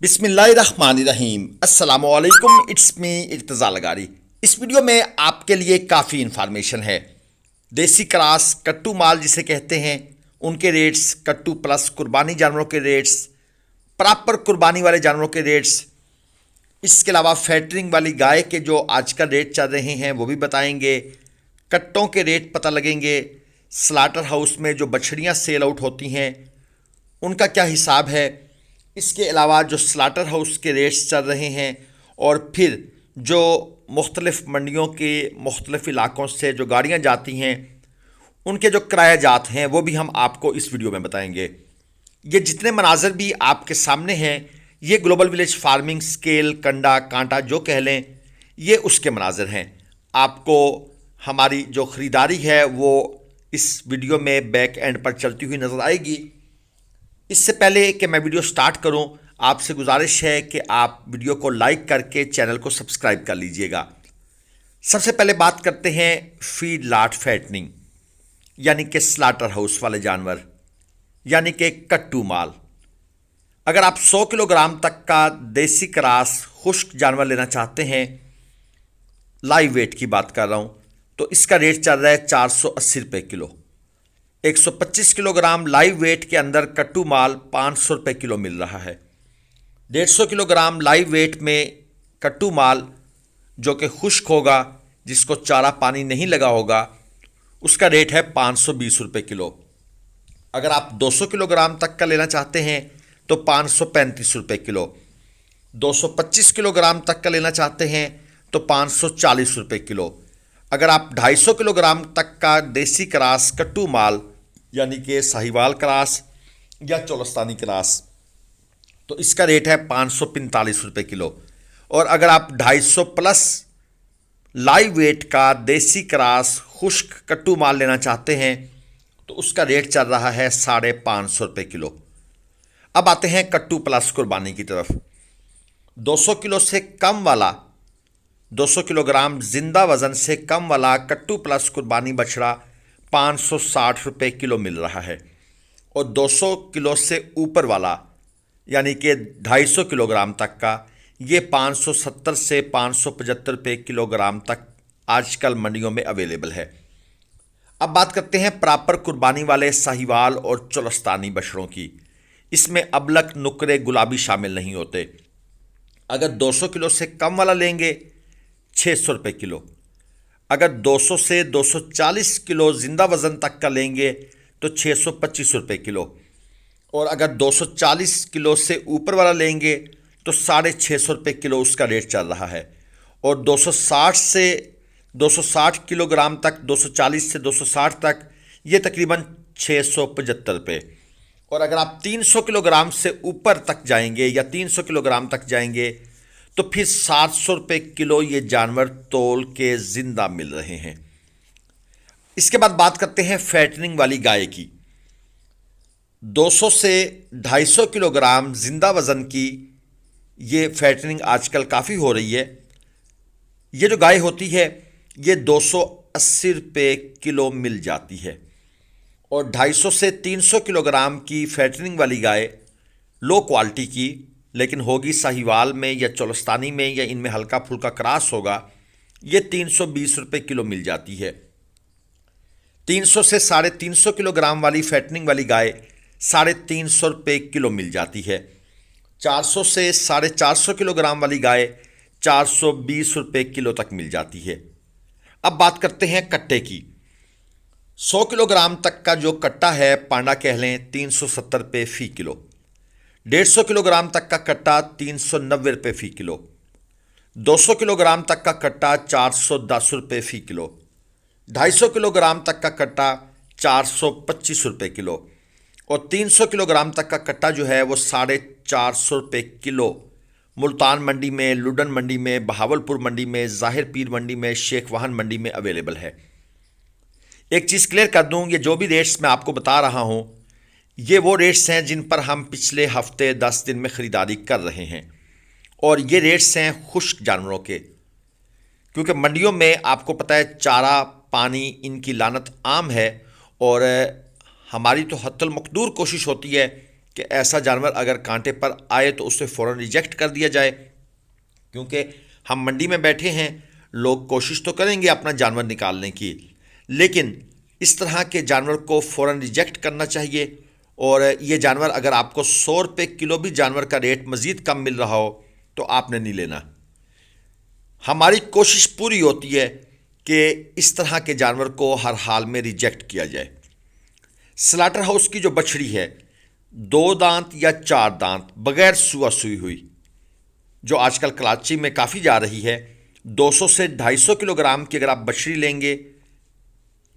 बिस्मिल्लाहिर्रहमानिर्रहीम। अस्सलामुअलैकुम, it's me Irtaza लगारी। इस वीडियो में आपके लिए काफ़ी इन्फॉर्मेशन है। देसी क्रॉस कट्टू माल जिसे कहते हैं उनके रेट्स, कट्टू प्लस कुर्बानी जानवरों के रेट्स, प्रॉपर कुर्बानी वाले जानवरों के रेट्स, इसके अलावा फैटरिंग वाली गाय के जो आजकल रेट चल रहे हैं वो भी बताएंगे। कट्टों के रेट पता लगेंगे। स्लाटर हाउस में जो बछड़ियाँ सेल आउट होती हैं उनका क्या हिसाब है। इसके अलावा जो स्लाटर हाउस के रेट्स चल रहे हैं और फिर जो मुख्तलिफ़ मंडियों के मुख्तलिफ़ इलाक़ों से जो गाड़ियाँ जाती हैं उनके जो किराया जात हैं वो भी हम आपको इस वीडियो में बताएंगे। ये जितने मनाजर भी आपके सामने हैं ये ग्लोबल विलेज फार्मिंग स्केल कंडा कांटा जो कह लें ये उसके मनाजर हैं। आपको हमारी जो ख़रीदारी है वो इस वीडियो में बैक एंड पर चलती हुई नज़र आएगी। इससे पहले कि मैं वीडियो स्टार्ट करूं, आपसे गुजारिश है कि आप वीडियो को लाइक करके चैनल को सब्सक्राइब कर लीजिएगा। सबसे पहले बात करते हैं फीड लॉट फैटनिंग यानी कि स्लाटर हाउस वाले जानवर यानी कि कट्टू माल। अगर आप 100 किलोग्राम तक का देसी क्रॉस खुश्क जानवर लेना चाहते हैं, लाइव वेट की बात कर रहा हूं, तो इसका रेट चल रहा है 480 रुपये किलो। 125 किलोग्राम लाइव वेट के अंदर कट्टू माल 500 रुपये किलो मिल रहा है। 150 किलोग्राम लाइव वेट में कट्टू माल जो कि खुश्क होगा, जिसको चारा पानी नहीं लगा होगा, उसका रेट है 520 रुपये किलो। अगर आप 200 किलोग्राम तक का लेना चाहते हैं तो 535 रुपये किलो। 225 किलोग्राम तक का लेना चाहते हैं तो 540 रुपये किलो। अगर आप 250 किलोग्राम तक का देसी क्रॉस कट्टू माल यानी कि साहिवाल क्रॉस या चोलस्तानी क्रॉस, तो इसका रेट है 545 रुपये किलो। और अगर आप 250 प्लस लाइव वेट का देसी क्रॉस खुश्क कट्टू माल लेना चाहते हैं तो उसका रेट चल रहा है 550 रुपये किलो। अब आते हैं कट्टू प्लस कुर्बानी की तरफ। 200 किलो से कम वाला, 200 किलोग्राम जिंदा वज़न से कम वाला कट्टू प्लस कुर्बानी बछड़ा 560 रुपये किलो मिल रहा है। और 200 किलो से ऊपर वाला यानी कि 250 किलोग्राम तक का ये 570 से 575 रुपये किलोग्राम तक आजकल मंडियों में अवेलेबल है। अब बात करते हैं प्रॉपर कुर्बानी वाले साहिवाल और चोलस्तानी बछड़ों की। इसमें अबलक नुकरे गुलाबी शामिल नहीं होते। अगर 200 किलो से कम वाला लेंगे 600 रुपये किलो। अगर 200 से 240 किलो जिंदा वज़न तक का लेंगे तो 625 रुपये किलो। और अगर 240 किलो से ऊपर वाला लेंगे तो 650 रुपये किलो उसका रेट चल रहा है। और 260 किलोग्राम तक, 240 से 260 तक ये तकरीबन 675 रुपये। और अगर आप 300 किलोग्राम से ऊपर तक जाएंगे या 300 किलोग्राम तक जाएंगे तो फिर 700 रुपये किलो ये जानवर तोल के ज़िंदा मिल रहे हैं। इसके बाद बात करते हैं फैटनिंग वाली गाय की। 200 से 250 किलोग्राम जिंदा वज़न की ये फैटनिंग आजकल काफ़ी हो रही है। ये जो गाय होती है ये 280 रुपये किलो मिल जाती है। और 250 से 300 किलोग्राम की फैटनिंग वाली गाय लो क्वालिटी की, लेकिन होगी साहिवाल में या चोलस्तानी में या इनमें हल्का फुल्का क्रॉस होगा, ये 320 रुपये किलो मिल जाती है। 300 से 350 किलोग्राम वाली फैटनिंग वाली गाय 350 रुपये किलो मिल जाती है। 400 से 450 किलोग्राम वाली गाय 420 रुपये किलो तक मिल जाती है। अब बात करते हैं कट्टे की। 100 किलोग्राम तक का जो कट्टा है, पांडा कह लें, 370 रुपये फ़ी किलो। 150 किलोग्राम तक का कट्टा 390 रुपये फ़ी किलो। 200 किलोग्राम तक का कट्टा 410 रुपये फ़ी किलो। 250 किलोग्राम तक का कट्टा 425 रुपये किलो। और 300 किलोग्राम तक का कट्टा जो है वो 450 रुपये किलो मुल्तान मंडी में, लुडन मंडी में, बहावलपुर मंडी में, ज़ाहिर पीर मंडी में, शेख वाहन मंडी में अवेलेबल है। एक चीज़ क्लियर कर दूं, ये जो भी रेट्स मैं आपको बता रहा हूं ये वो रेट्स हैं जिन पर हम पिछले हफ्ते 10 दिन में ख़रीदारी कर रहे हैं। और ये रेट्स हैं खुश्क जानवरों के, क्योंकि मंडियों में आपको पता है चारा पानी इनकी लानत आम है। और हमारी तो हत्तल मकदूर कोशिश होती है कि ऐसा जानवर अगर कांटे पर आए तो उसे फ़ौरन रिजेक्ट कर दिया जाए, क्योंकि हम मंडी में बैठे हैं, लोग कोशिश तो करेंगे अपना जानवर निकालने की, लेकिन इस तरह के जानवर को फ़ौरन रिजेक्ट करना चाहिए। और ये जानवर अगर आपको 100 रुपये किलो भी जानवर का रेट मज़ीद कम मिल रहा हो तो आपने नहीं लेना। हमारी कोशिश पूरी होती है कि इस तरह के जानवर को हर हाल में रिजेक्ट किया जाए। स्लाटर हाउस की जो बछड़ी है, 2 दांत या 4 दांत बगैर सुआ सुई हुई, जो आजकल कराची में काफ़ी जा रही है, 200 से 250 किलोग्राम की अगर आप बछड़ी लेंगे,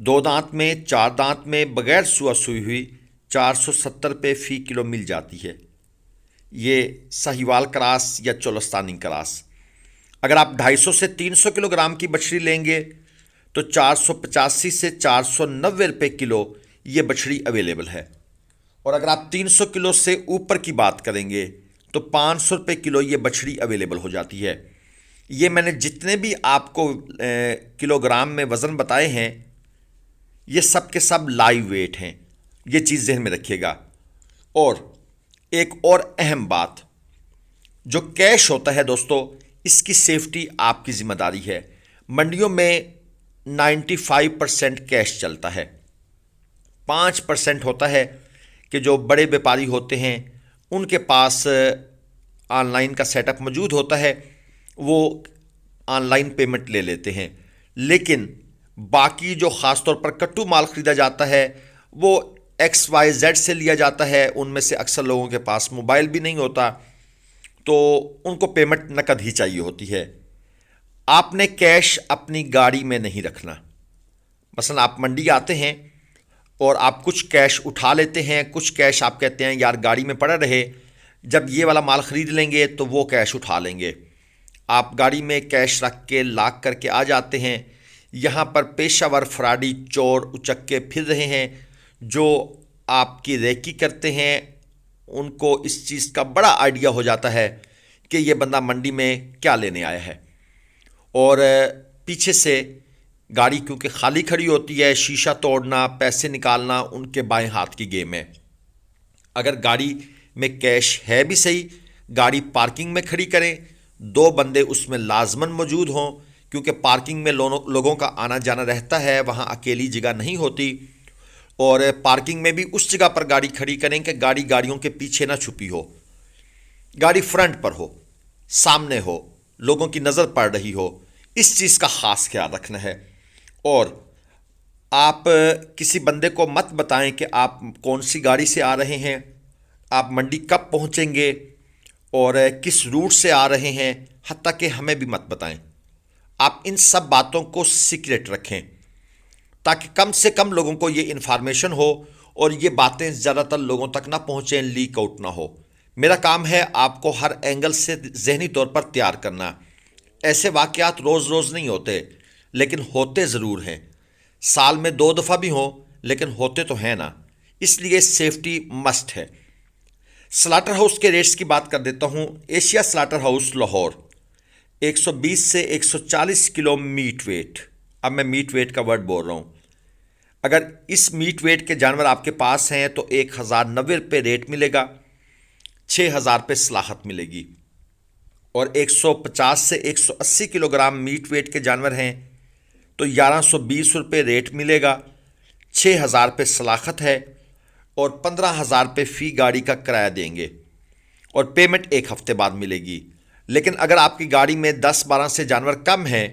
2 दांत में 4 दांत में बगैर सुआ सुई हुई, 470 रुपये फ़ी किलो मिल जाती है। ये साहिवाल क्रास या चोलस्तानी क्रास। अगर आप 250 से 300 किलोग्राम की बछड़ी लेंगे तो 485 से 490 रुपये किलो ये बछड़ी अवेलेबल है। और अगर आप 300 किलो से ऊपर की बात करेंगे तो 500 रुपये किलो ये बछड़ी अवेलेबल हो जाती है। ये मैंने जितने भी आपको किलोग्राम में वज़न बताए हैं, ये सब के सब लाइव वेट हैं, ये चीज़ ज़हन में रखिएगा। और एक और अहम बात, जो कैश होता है दोस्तों, इसकी सेफ्टी आपकी ज़िम्मेदारी है। मंडियों में 95% कैश चलता है, 5% होता है कि जो बड़े व्यापारी होते हैं उनके पास ऑनलाइन का सेटअप मौजूद होता है, वो ऑनलाइन पेमेंट ले लेते हैं। लेकिन बाकी जो ख़ास तौर पर कट्टू माल ख़रीदा जाता है वो XYZ से लिया जाता है, उनमें से अक्सर लोगों के पास मोबाइल भी नहीं होता, तो उनको पेमेंट नकद ही चाहिए होती है। आपने कैश अपनी गाड़ी में नहीं रखना। मसलन आप मंडी आते हैं और आप कुछ कैश उठा लेते हैं, कुछ कैश आप कहते हैं यार गाड़ी में पड़ा रहे, जब ये वाला माल ख़रीद लेंगे तो वो कैश उठा लेंगे। आप गाड़ी में कैश रख के लॉक करके आ जाते हैं। यहाँ पर पेशावर फ्राडी चोर उचक्के फिर रहे हैं जो आपकी रेकी करते हैं। उनको इस चीज़ का बड़ा आइडिया हो जाता है कि ये बंदा मंडी में क्या लेने आया है, और पीछे से गाड़ी क्योंकि खाली खड़ी होती है, शीशा तोड़ना, पैसे निकालना उनके बाएं हाथ की गेम है। अगर गाड़ी में कैश है भी सही, गाड़ी पार्किंग में खड़ी करें, 2 बंदे उसमें लाजमन मौजूद हों, क्योंकि पार्किंग में लोगों का आना जाना रहता है, वहाँ अकेली जगह नहीं होती। और पार्किंग में भी उस जगह पर गाड़ी खड़ी करें कि गाड़ी गाड़ियों के पीछे ना छुपी हो, गाड़ी फ्रंट पर हो, सामने हो, लोगों की नज़र पड़ रही हो। इस चीज़ का ख़ास ख्याल रखना है। और आप किसी बंदे को मत बताएं कि आप कौन सी गाड़ी से आ रहे हैं, आप मंडी कब पहुंचेंगे और किस रूट से आ रहे हैं, हत्ता कि हमें भी मत बताएं। आप इन सब बातों को सीक्रेट रखें ताकि कम से कम लोगों को ये इन्फॉर्मेशन हो और ये बातें ज़्यादातर लोगों तक ना पहुँचें, लीक आउट ना हो। मेरा काम है आपको हर एंगल से ज़हनी तौर पर तैयार करना। ऐसे वाक़यात रोज़ रोज़ नहीं होते, लेकिन होते ज़रूर हैं। साल में 2 दफ़ा भी हों, लेकिन होते तो हैं ना, इसलिए सेफ्टी मस्ट है। स्लाटर हाउस के रेट्स की बात कर देता हूँ। एशिया स्लाटर हाउस लाहौर 120 से 140 किलो मीट वेट, अब मैं मीट वेट का वर्ड बोल रहा हूँ। अगर इस मीट वेट के जानवर आपके पास हैं तो 1090 रुपये रेट मिलेगा, 6000 रुपये सलाखत मिलेगी। और 150 से 180 किलोग्राम मीट वेट के जानवर हैं तो 1120 रुपये रेट मिलेगा, 6000 रुपये सलाखत है और 15000 रुपये फ़ी गाड़ी का किराया देंगे और पेमेंट 1 हफ्ते बाद मिलेगी। लेकिन अगर आपकी गाड़ी में 10-12 से जानवर कम हैं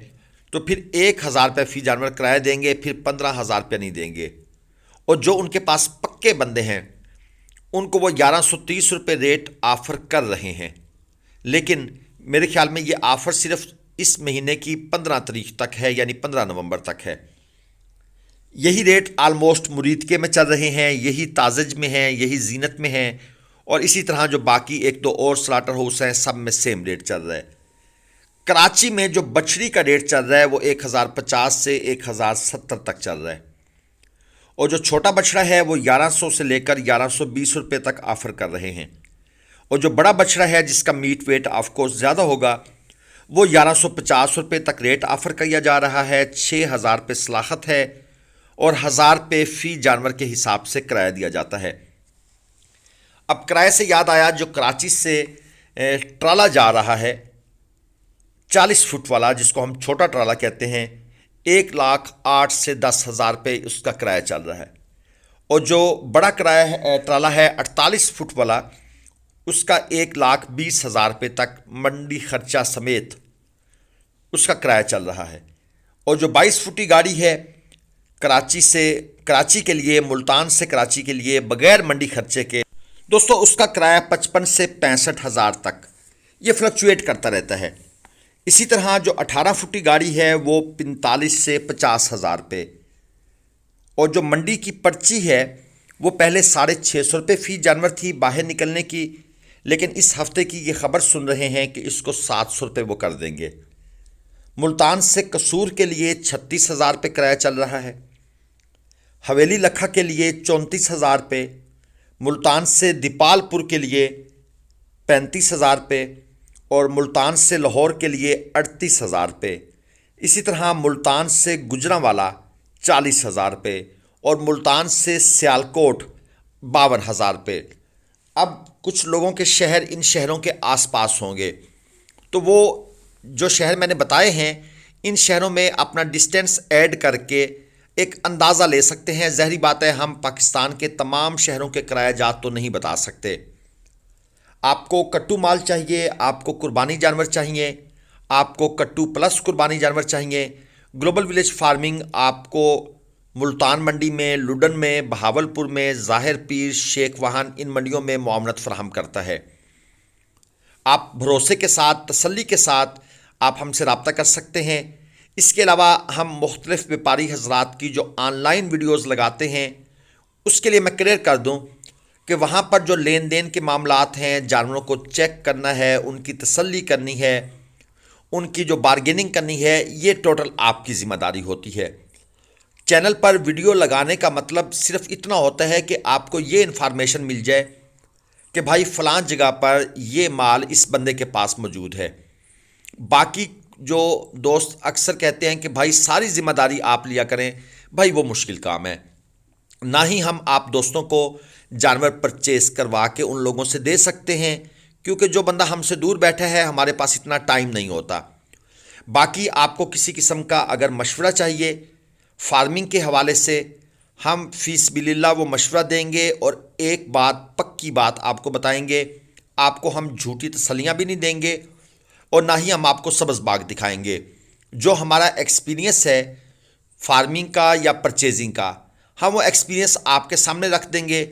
तो फिर 1000 रुपये फ़ी जानवर किराया देंगे, फिर 15000 रुपये नहीं देंगे। और जो उनके पास पक्के बंदे हैं उनको वो 1130 रुपये रेट ऑफ़र कर रहे हैं, लेकिन मेरे ख्याल में ये ऑफ़र सिर्फ इस महीने की 15 तारीख तक है, यानी 15 नवंबर तक है। यही रेट आलमोस्ट मुरीदके में चल रहे हैं, यही ताज़ज में हैं, यही जीनत में हैं, और इसी तरह जो बाकी 1-2 और स्लाटर हाउस हैं सब में सेम रेट चल रहा है। कराची में जो बछड़ी का रेट चल रहा है वो 1050 से 1070 तक चल रहा है, और जो छोटा बछड़ा है वो 1100 से लेकर 1120 रुपये तक ऑफ़र कर रहे हैं। और जो बड़ा बछड़ा है जिसका मीट वेट ऑफकोर्स ज़्यादा होगा वो 1150 रुपये तक रेट ऑफ़र किया जा रहा है, 6000 रुपये सलाखत है और 1000 रुपये फ़ी जानवर के हिसाब से किराया दिया जाता है। अब किराए से याद आया, जो कराची से ट्राला जा रहा है 40 फुट वाला, जिसको हम छोटा ट्राला कहते हैं, 1,08,000 से 10,000 रुपये उसका किराया चल रहा है। और जो बड़ा किराया ट्राला है 48 फुट वाला, उसका 1,20,000 रुपये तक मंडी खर्चा समेत उसका किराया चल रहा है। और जो 22 फुटी गाड़ी है कराची के लिए, मुल्तान से कराची के लिए, बगैर मंडी खर्चे के दोस्तों, उसका किराया 55 से 65,000 तक ये फ्लक्चुएट करता रहता है। इसी तरह जो 18 फुटी गाड़ी है वो 45 से 50,000 रुपये। और जो मंडी की पर्ची है वो पहले 650 रुपये फ़ी जानवर थी बाहर निकलने की, लेकिन इस हफ्ते की ये खबर सुन रहे हैं कि इसको 700 रुपये वो कर देंगे। मुल्तान से कसूर के लिए 36,000 रुपये किराया चल रहा है। हवेली लखा के लिए 34,000 रुपये। मुल्तान से दीपालपुर के लिए 35,000 रुपये और मुल्तान से लाहौर के लिए 38,000 रुपये। इसी तरह मुल्तान से गुजरांवाला 40,000 रुपये और मुल्तान से सियालकोट 52,000 रुपये। अब कुछ लोगों के शहर इन शहरों के आसपास होंगे, तो वो जो शहर मैंने बताए हैं, इन शहरों में अपना डिस्टेंस ऐड करके एक अंदाज़ा ले सकते हैं। ज़ाहिर बात है, हम पाकिस्तान के तमाम शहरों के किराया जात तो नहीं बता सकते। आपको कट्टू माल चाहिए, आपको कुर्बानी जानवर चाहिए, आपको कट्टू प्लस कुर्बानी जानवर चाहिए, ग्लोबल विलेज फार्मिंग आपको मुल्तान मंडी में, लुडन में, बहावलपुर में, ज़ाहिर पीर, शेख वाहन, इन मंडियों में मुआवनत फराहम करता है। आप भरोसे के साथ, तसल्ली के साथ आप हमसे रब्ता कर सकते हैं। इसके अलावा हम मुख्तलिफ व्यापारी हजरात की जो ऑनलाइन वीडियोज़ लगाते हैं, उसके लिए मैं क्लियर कर दूं कि वहाँ पर जो लेन देन के मामलात हैं, जानवरों को चेक करना है, उनकी तसल्ली करनी है, उनकी जो बारगेनिंग करनी है, ये टोटल आपकी ज़िम्मेदारी होती है। चैनल पर वीडियो लगाने का मतलब सिर्फ इतना होता है कि आपको ये इन्फॉर्मेशन मिल जाए कि भाई फ़लाँ जगह पर ये माल इस बंदे के पास मौजूद है। बाकी जो दोस्त अक्सर कहते हैं कि भाई सारी ज़िम्मेदारी आप लिया करें, भाई वो मुश्किल काम है। ना ही हम आप दोस्तों को जानवर परचेस करवा के उन लोगों से दे सकते हैं, क्योंकि जो बंदा हमसे दूर बैठा है, हमारे पास इतना टाइम नहीं होता। बाकी आपको किसी किस्म का अगर मशवरा चाहिए फार्मिंग के हवाले से, हम फीस बिलिल्लाह वो मशवरा देंगे और एक बात, पक्की बात आपको बताएंगे। आपको हम झूठी तसल्लियाँ भी नहीं देंगे और ना ही हम आपको सब्ज़ बाग दिखाएंगे। जो हमारा एक्सपीरियंस है फार्मिंग का या परचेजिंग का, हम वो एक्सपीरियंस आपके सामने रख देंगे।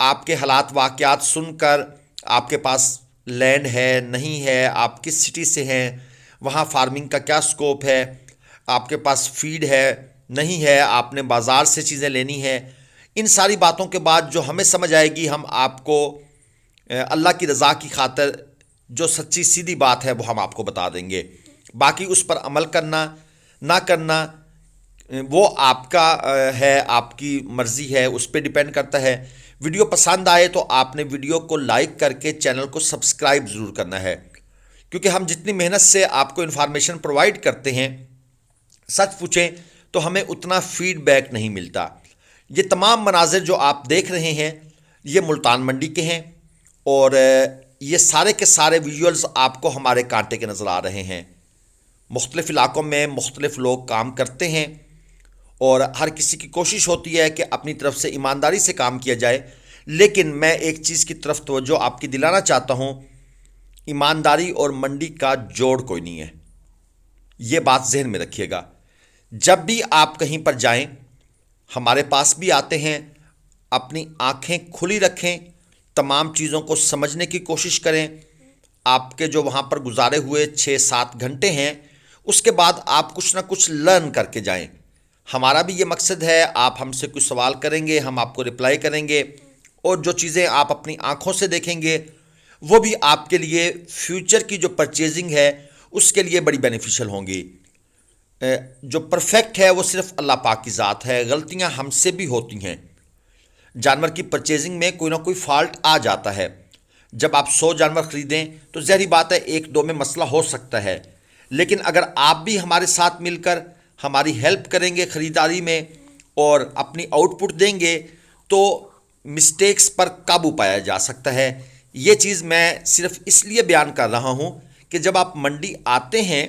आपके हालात वाक़यात सुनकर, आपके पास लैंड है नहीं है, आप किस सिटी से हैं, वहाँ फार्मिंग का क्या स्कोप है, आपके पास फीड है नहीं है, आपने बाज़ार से चीज़ें लेनी है, इन सारी बातों के बाद जो हमें समझ आएगी, हम आपको अल्लाह की रज़ा की खातिर जो सच्ची सीधी बात है वो हम आपको बता देंगे। बाकी उस पर अमल करना ना करना वो आपका है, आपकी मर्ज़ी है, उस पर डिपेंड करता है। वीडियो पसंद आए तो आपने वीडियो को लाइक करके चैनल को सब्सक्राइब ज़रूर करना है, क्योंकि हम जितनी मेहनत से आपको इन्फॉर्मेशन प्रोवाइड करते हैं, सच पूछें तो हमें उतना फीडबैक नहीं मिलता। ये तमाम मनाजिर जो आप देख रहे हैं ये मुल्तान मंडी के हैं और ये सारे के सारे विजुअल्स आपको हमारे कांटे के नज़र आ रहे हैं। मुख्तलिफ़ इलाक़ों में मुख्तलिफ़ लोग काम करते हैं और हर किसी की कोशिश होती है कि अपनी तरफ से ईमानदारी से काम किया जाए, लेकिन मैं एक चीज़ की तरफ तवज्जो आपकी दिलाना चाहता हूँ, ईमानदारी और मंडी का जोड़ कोई नहीं है। ये बात जहन में रखिएगा। जब भी आप कहीं पर जाएं, हमारे पास भी आते हैं, अपनी आँखें खुली रखें, तमाम चीज़ों को समझने की कोशिश करें। आपके जो वहाँ पर गुजारे हुए 6-7 घंटे हैं, उसके बाद आप कुछ ना कुछ लर्न करके जाएं। हमारा भी ये मकसद है, आप हमसे कुछ सवाल करेंगे, हम आपको रिप्लाई करेंगे और जो चीज़ें आप अपनी आँखों से देखेंगे वो भी आपके लिए फ्यूचर की जो परचेजिंग है उसके लिए बड़ी बेनिफिशियल होंगी। जो परफेक्ट है वो सिर्फ अल्लाह पाक की ज़ात है, गलतियाँ हमसे भी होती हैं। जानवर की परचेजिंग में कोई ना कोई फॉल्ट आ जाता है। जब आप 100 जानवर ख़रीदें तो ज़ाहिर बात है 1-2 में मसला हो सकता है, लेकिन अगर आप भी हमारे साथ मिलकर हमारी हेल्प करेंगे ख़रीदारी में और अपनी आउटपुट देंगे तो मिस्टेक्स पर काबू पाया जा सकता है। ये चीज़ मैं सिर्फ इसलिए बयान कर रहा हूँ कि जब आप मंडी आते हैं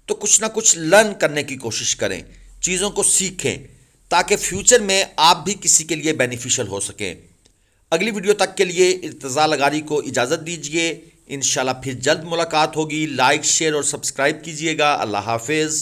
तो कुछ ना कुछ लर्न करने की कोशिश करें, चीज़ों को सीखें, ताकि फ्यूचर में आप भी किसी के लिए बेनिफिशियल हो सकें। अगली वीडियो तक के लिए इर्तज़ा लगारी को इजाज़त दीजिए। इंशाल्लाह फिर जल्द मुलाकात होगी। लाइक, शेयर और सब्सक्राइब कीजिएगा। अल्लाह हाफिज़।